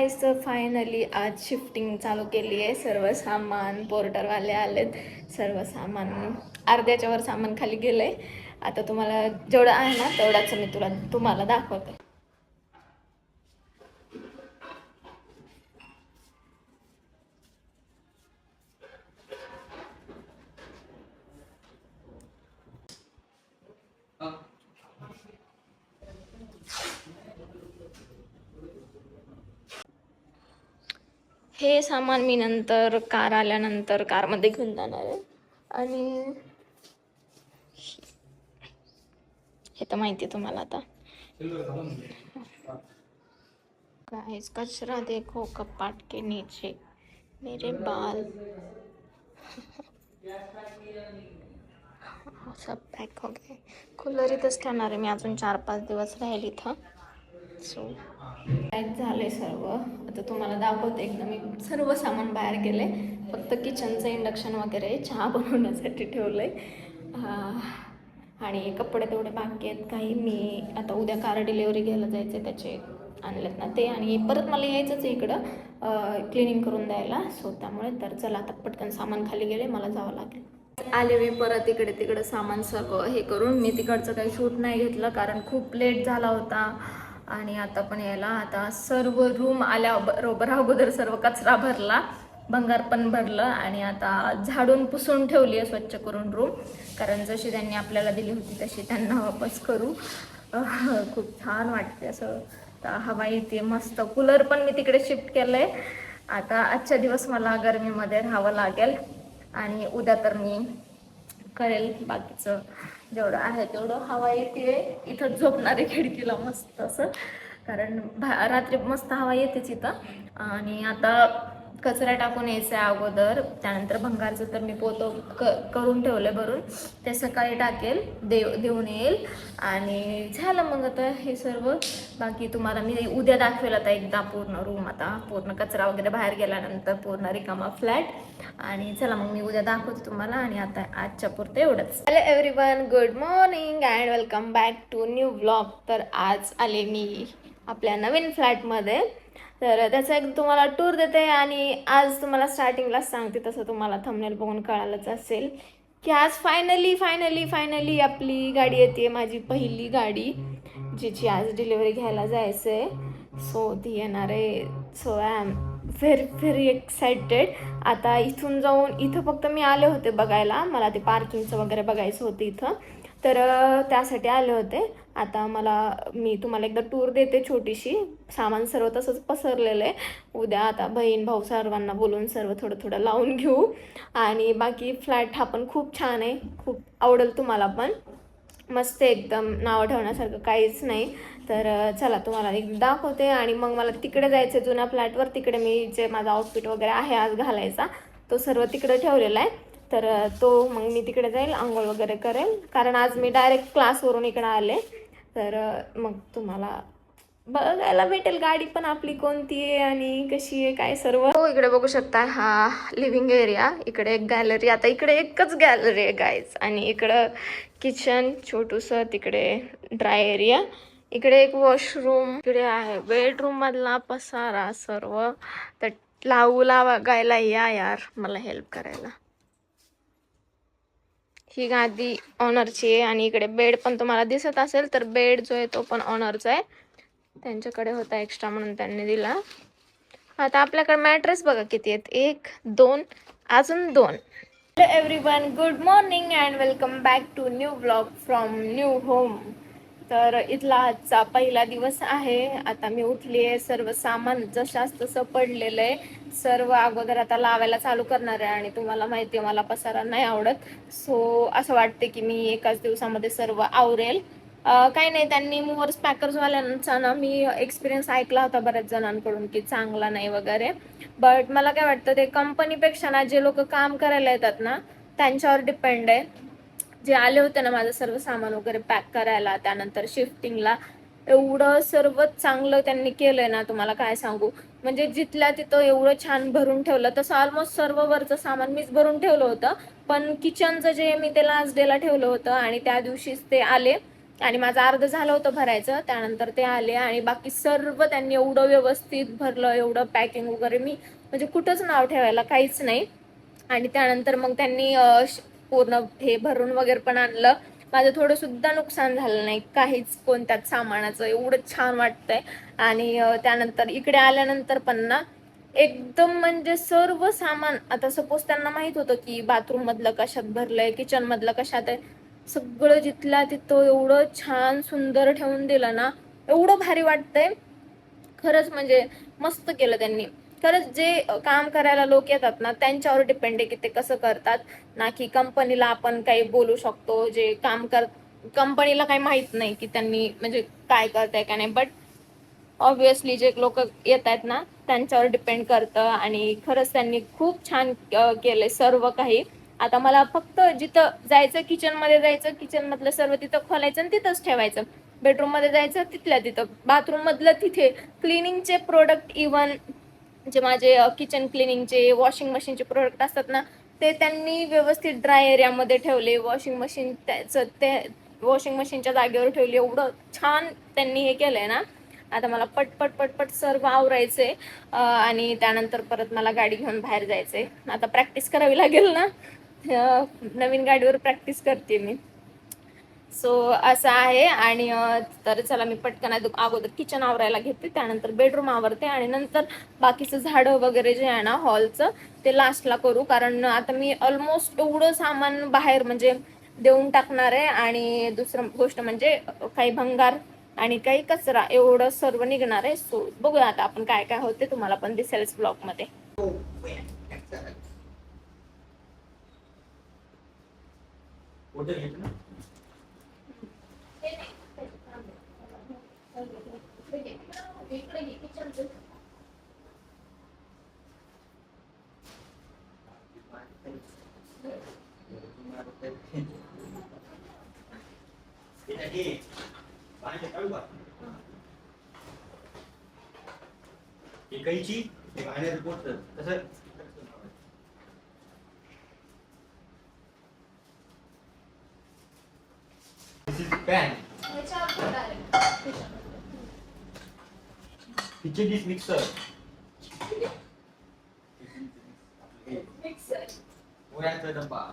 गाईस, finally आज shifting चालू केली आहे. सर्व सामान पोर्टरवाले आलेत. सर्व सामान अर्ध्याच्या वर सामान खाली गेलंय. आता तुम्हाला जेवढं आहे ना तेवढाच मी तुम्हाला दाखवते. हे सामान मी नंतर कार आल्यानंतर कारमध्ये घेऊन जाणार आहे. आणि हे तर माहिती आहे तुम्हाला. आता गाइस, कचरा देखो कपाट के नीचे, मेरे बाल सब पॅक हो गए. कूलर इथंच ठेवणार आहे मी अजून 4-5 दिवस राहील इथं. सो पॅक झाले सर्व. आता तुम्हाला दाखवते एकदा. मी सर्व सामान बाहेर गेले, फक्त किचनचं इंडक्शन वगैरे चहा बनवण्यासाठी ठेवलंय. आणि कपडे तेवढे बाकी आहेत काही. मी आता उद्या कार डिलिव्हरी घ्यायला जायचे, त्याचे आणलेत ना ते. आणि परत मला यायचंच आहे इकडं क्लिनिंग करून द्यायला. सो त्यामुळे तर चला आता पटकन सामान खाली गेले, मला जावं लागेल. आले मी परत इकडे तिकडं सामान सर्व हे करून. मी तिकडचं काही शूट नाही घेतलं कारण खूप लेट झाला होता. आणि आता पण यायला आता सर्व रूम आल्या बरोबर अगोदर सर्व कचरा भरला, भंगार पण भरलं. आणि आता झाडून पुसून ठेवली आहे स्वच्छ करून रूम. कारण जशी त्यांनी आपल्याला दिली होती तशी त्यांना वापस करू. खूप छान वाटते असं. हवा येते मस्त. कूलर पण मी तिकडे शिफ्ट केलं आहे. आता आजच्या दिवस मला गरमीमध्ये राहावं लागेल. आणि उद्या तर मी करेल बाकीचं जेवढं आहे तेवढं. हवा येते इथं, झोपणारे खिडकीला मस्त असं. कारण रात्री मस्त हवा येतेच इथं. आणि आता कचरा टाकून यायचं आहे अगोदर. त्यानंतर भंगारचं तर मी करून ठेवलं भरून. ते सकाळी टाकेल, देऊन येईल. आणि झालं मग आता हे सर्व. बाकी तुम्हाला मी उद्या दाखवेल आता एकदा पूर्ण रूम. आता पूर्ण कचरा वगैरे बाहेर गेल्यानंतर पूर्ण रिकामा फ्लॅट. आणि चला मग मी उद्या दाखवते तुम्हाला. आणि आता आजच्या पुरतं एवढंच. Hello everyone, good morning and welcome back to new vlog. तर आज आले मी आपल्या नवीन फ्लॅटमध्ये. तर त्याचा एक तुम्हाला टूर देते. आणि आज तुम्हाला स्टार्टिंगलाच सांगते, तसं तुम्हाला थंबनेल बघून कळालंच असेल की आज फायनली आपली गाडी येते. माझी पहिली गाडी जिची आज डिलिव्हरी घ्यायला जायचं आहे. सो ती येणार आहे. So I am very excited. आता इथून जाऊन इथं फक्त मी आले होते बघायला. मला ते पार्किंगचं वगैरे बघायचं होतं इथं, तर त्यासाठी आले होते. आता मी तुम्हाला एकदा टूर देते छोटीशी. सामान सर्व तसंच पसरलेलं आहे. उद्या आता बहीण भाऊ सर्वांना बोलून सर्व थोडं लावून घेऊ. आणि बाकी फ्लॅट हा पण खूप छान आहे, खूप आवडेल तुम्हाला पण. मस्त एकदम, नावं ठेवण्यासारखं काहीच नाही. तर चला तुम्हाला एक दाखवते. आणि मग मला तिकडे जायचं आहे जुन्या फ्लॅटवर. तिकडे मी जे माझा आउटफिट वगैरे आहे आज घालायचा तो सर्व तिकडे ठेवलेला आहे. तर मग मी तिकडे जाईल, आंघोळ वगैरे करेल. कारण आज मी डायरेक्ट क्लासवरून इकडे आले. तर मग तुम्हाला बघायला भेटेल गाडी पण आपली कोणती आहे आणि कशी आहे काय सर्व. हो, इकडे बघू शकता हा लिव्हिंग एरिया. इकडे एक गॅलरी. आता इकडे एकच गॅलरी आहे गाईज. आणि इकडं किचन छोटूसं, तिकडे ड्राय एरिया, इकडे एक वॉशरूम, इकडे आहे बेडरूम मधला पसारा सर्व. तर लावायला या यार मला हेल्प करायला. ही गादी ऑनरची आहे. आणि इकडे बेड पण तुम्हाला दिसत असेल, तर बेड जो आहे तो पण ऑनरचा आहे. त्यांच्याकडे होता एक्स्ट्रा म्हणून त्यांनी दिला. आता आपल्याकडे मॅट्रेस बघा किती आहेत, 1 2 अजून 2. Hello everyone, good morning and welcome back to new vlog from new home. तर इथला आजचा पहिला दिवस आहे. आता मी उठली आहे. सर्व सामान जशाच तसं पडलेलं आहे. सर्व अगोदर आता लावायला चालू करणार आहे. आणि तुम्हाला माहिती आहे मला पसारा नाही आवडत. सो असं वाटते की मी एकाच दिवसामध्ये सर्व आवरेल. काही नाही, त्यांनी मूव्हर्स पॅकर्सवाल्यांचा ना मी एक्सपिरियन्स ऐकला होता बऱ्याच जणांकडून की चांगला नाही वगैरे. बट मला काय वाटतं, ते कंपनीपेक्षा ना जे लोक काम करायला येतात ना त्यांच्यावर डिपेंड आहे. जे आले होते ना माझं सर्व सामान वगैरे पॅक करायला, त्यानंतर शिफ्टिंगला, एवढं सर्व चांगलं त्यांनी केलंय ना, तुम्हाला काय सांगू. म्हणजे जिथल्या तिथं एवढं छान भरून ठेवलं. तसं ऑलमोस्ट सर्व वरचं सामान मीच भरून ठेवलं होतं. पण किचनचं जे मी ते लास्ट डेला ठेवलं होतं आणि त्या दिवशीच ते आले. आणि माझं अर्ध झालं होतं भरायचं. त्यानंतर ते आले आणि बाकी सर्व त्यांनी एवढं व्यवस्थित भरलं, एवढं पॅकिंग वगैरे, मी म्हणजे कुठंच नाव ठेवायला काहीच नाही. आणि त्यानंतर मग त्यांनी पूर्ण हे भरून वगैरे पण आणलं. माझं थोडं सुद्धा नुकसान झालं नाही काहीच कोणत्याच सामानाचं, एवढं छान वाटतंय. आणि त्यानंतर इकडे आल्यानंतर पण ना एकदम म्हणजे सर्व सामान, आता सपोज त्यांना माहित होतं की बाथरूम मधलं कशात भरलंय, किचन मधलं कशात आहे, सगळं जिथल्या तिथं एवढं छान सुंदर ठेवून दिलं ना, एवढं भारी वाटतंय खरंच. म्हणजे मस्त केलं त्यांनी. खरंच जे काम करायला लोक येतात ना त्यांच्यावर डिपेंड आहे की ते कसं करतात, ना की कंपनीला आपण काही बोलू शकतो. जे काम कर कंपनीला काही माहित नाही की त्यांनी म्हणजे काय करताय का नाही, बट ऑब्विसली जे लोक येत आहेत ना त्यांच्यावर डिपेंड करतं. आणि खरंच त्यांनी खूप छान केलंय सर्व काही. आता मला फक्त जिथं जायचं, किचन मध्ये जायचं, किचन मधलं सर्व तिथं खोलायचं आणि तिथंच ठेवायचं. बेडरूम मध्ये जायचं तिथल्या तिथं, बाथरूम मधलं तिथे. क्लिनिंगचे प्रोडक्ट इवन जे माझे किचन क्लिनिंगचे वॉशिंग मशीनचे प्रोडक्ट असतात ना, ते त्यांनी व्यवस्थित ड्राय एरियामध्ये ठेवले. वॉशिंग मशीन त्याचं ते वॉशिंग मशीनच्या जागेवर ठेवली. एवढं छान त्यांनी हे केलंय ना. आता मला पटपट पटपट सर्व आवरायचंय आणि त्यानंतर परत मला गाडी घेऊन बाहेर जायचंय. आता प्रॅक्टिस करावी लागेल ना, नवीन गाडीवर प्रॅक्टिस करते मी. सो असं आहे. आणि तर चला मी पटकन अगोदर किचन आवरायला घेते, त्यानंतर बेडरूम आवरते आणि नंतर बाकीचं झाडं वगैरे जे आहे ना हॉलचं ते लास्टला करू. कारण आता मी ऑलमोस्ट एवढं सामान बाहेर म्हणजे देऊन टाकणार आहे. आणि दुसरं गोष्ट म्हणजे काही भंगार आणि काही कचरा एवढं सर्व निघणार आहे. सो बघूया आता आपण काय काय होते, तुम्हाला पण दिसेलच ब्लॉग मध्ये. कैची रिपोर्ट कसं पॅन किचन डिश मिक्सर पोळ्याचा डब्बा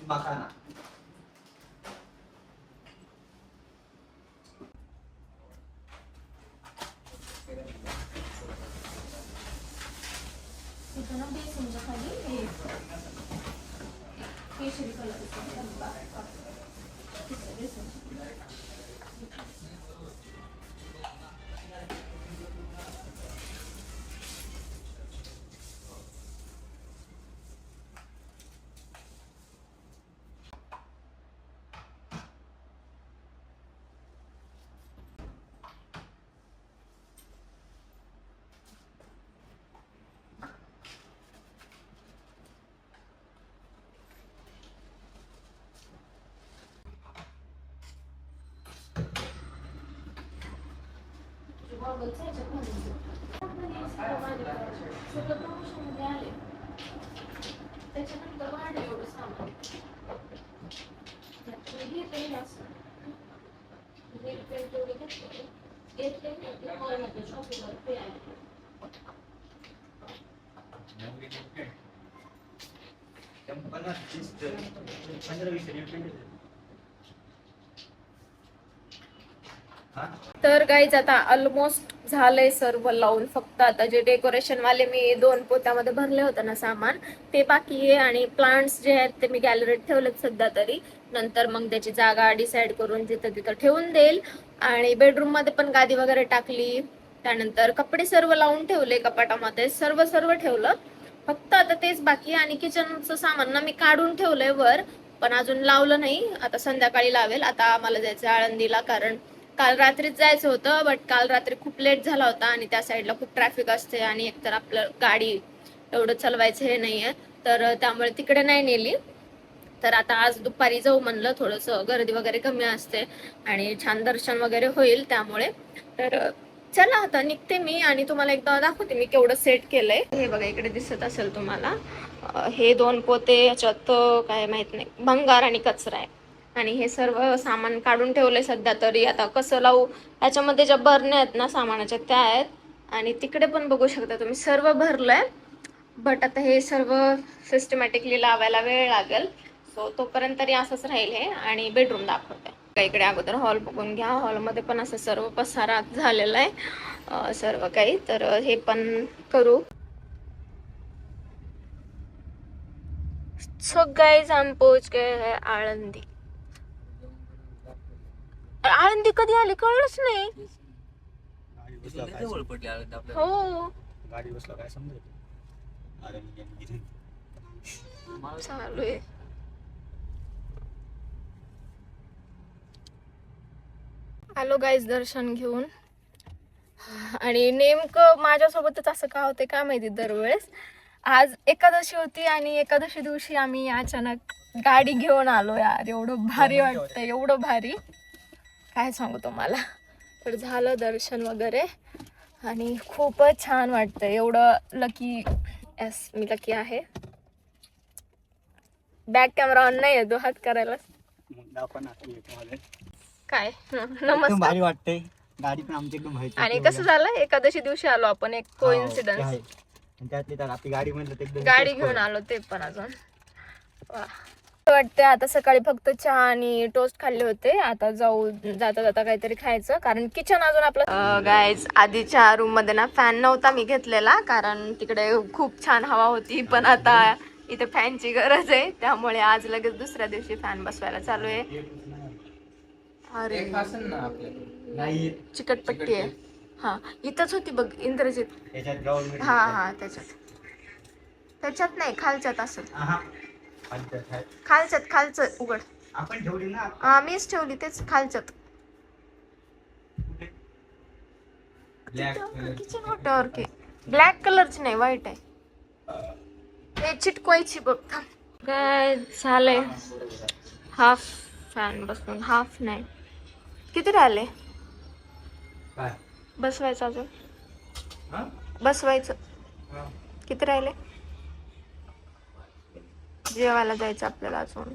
मखाना बेसिनच्या खाली केशरी कलरचा त्याच्यानंतर वाढलं एवढं सामान. तर गाईज आता ऑलमोस्ट झालंय सर्व लावून. फक्त आता जे डेकोरेशन वाले मी 2 पोत्यामध्ये भरले होते ना सामान ते बाकी आहे. आणि प्लांट्स जे आहेत ते मी गॅलरीत ठेवलेत सध्या तरी. नंतर मग त्याची जागा डिसाईड करून जिथं तिथं ठेवून देईल. आणि बेडरूम मध्ये पण गादी वगैरे टाकली. त्यानंतर कपडे सर्व लावून ठेवले कपाटामध्ये, सर्व ठेवलं. फक्त आता तेच बाकी. आणि किचनचं सामान ना मी काढून ठेवलंय वर, पण अजून लावलं नाही. आता संध्याकाळी लावेल. आता आम्हाला जायचं आळंदीला, कारण काल रात्रीच जायचं होतं, बट काल रात्री खूप लेट झाला होता आणि त्या साईडला खूप ट्रॅफिक असते आणि एकतर आपलं गाडी एवढं चालवायचं हे नाहीये, तर त्यामुळे तिकडे नाही नेली. तर आता आज दुपारी जाऊ म्हणलं, थोडंसं गर्दी वगैरे कमी असते आणि छान दर्शन वगैरे होईल त्यामुळे. तर चला आता निघते मी आणि तुम्हाला एकदा दाखवते मी केवढं सेट केलंय. हे बघा इकडे दिसत असेल तुम्हाला, हे 2 पोते, याच्यात काय माहित नाही, भंगार आणि कचरा आहे. आणि हे सर्व सामान काढून ठेवलंय सध्या तरी. आता कसं लावू, याच्यामध्ये ज्या बरण्या आहेत ना सामानाच्या त्या आहेत, आणि तिकडे पण बघू शकता तुम्ही सर्व भरलंय. बट आता हे सर्व सिस्टमॅटिकली लावायला वेळ लागेल. सो तोपर्यंत तरी असंच राहील हे. आणि बेडरूम दाखवते. इकडे अगोदर हॉल बघून घ्या. हॉलमध्ये पण असं सर्व पसारा झालेला आहे सर्व काही. तर हे पण करू. सो गाइस हम पहुंच गए हैं आळंदी. आळंदी कधी आली कळलंच नाही. हो गाडी बसला काय समजत. चालू आहे. आलो गाईज दर्शन घेऊन. आणि नेमकं माझ्यासोबतच असं का होते काय माहिती दरवेळेस. आज एकादशी होती आणि एकादशी दिवशी आम्ही अचानक गाडी घेऊन आलो. यार एवढं भारी वाटतं, एवढं भारी काय सांगू तुम्हाला. तर झालं दर्शन वगैरे आणि खूपच छान वाटतं. एवढं लकी, यस मी लकी आहे. बॅक कॅमेरा ऑन नाही येतो हात करायला. काय नमस्कार. भारी वाटतंय. गाडी पण आमची एकदम भारी. आणि कसं झालं एकादशी दिवशी आलो आपण, एक कोइन्सिडन्स. त्यातली तर आपली गाडी म्हणलं ते एकदम गाडी घेऊन आलो ते पण अजून वाटते. आता सकाळी फक्त चहा आणि टोस्ट खाल्ले होते. आता जाऊ जाता जाता काहीतरी खायचं, कारण किचन अजून आपलं. गाईज आधीच्या रूम मध्ये ना फॅन नव्हता मी घेतलेला, कारण तिकडे खूप छान हवा होती. पण आता इथे फॅनची गरज आहे, त्यामुळे आज लगेच दुसऱ्या दिवशी फॅन बसवायला चालू आहे. अरे नाही चिकटपट्टी आहे. हा इथंच होती बघ इंद्रजित. हा हा त्याच्यात नाही, खालच्यात असं. खालचं उघड. आपण ठेवली ना. हा मीच ठेवली, तेच खालच्यात. किचन वॉटर की ब्लॅक कलरची नाही, व्हाईट आहे. हे चिटकवायची बघ. काय झालंय, हाफ फॅन बसून, हाफ नाही. किती राहिले काय बसवायचं अजून? बसवायचं किती राहिले? जेवायला जायचं आपल्याला अजून.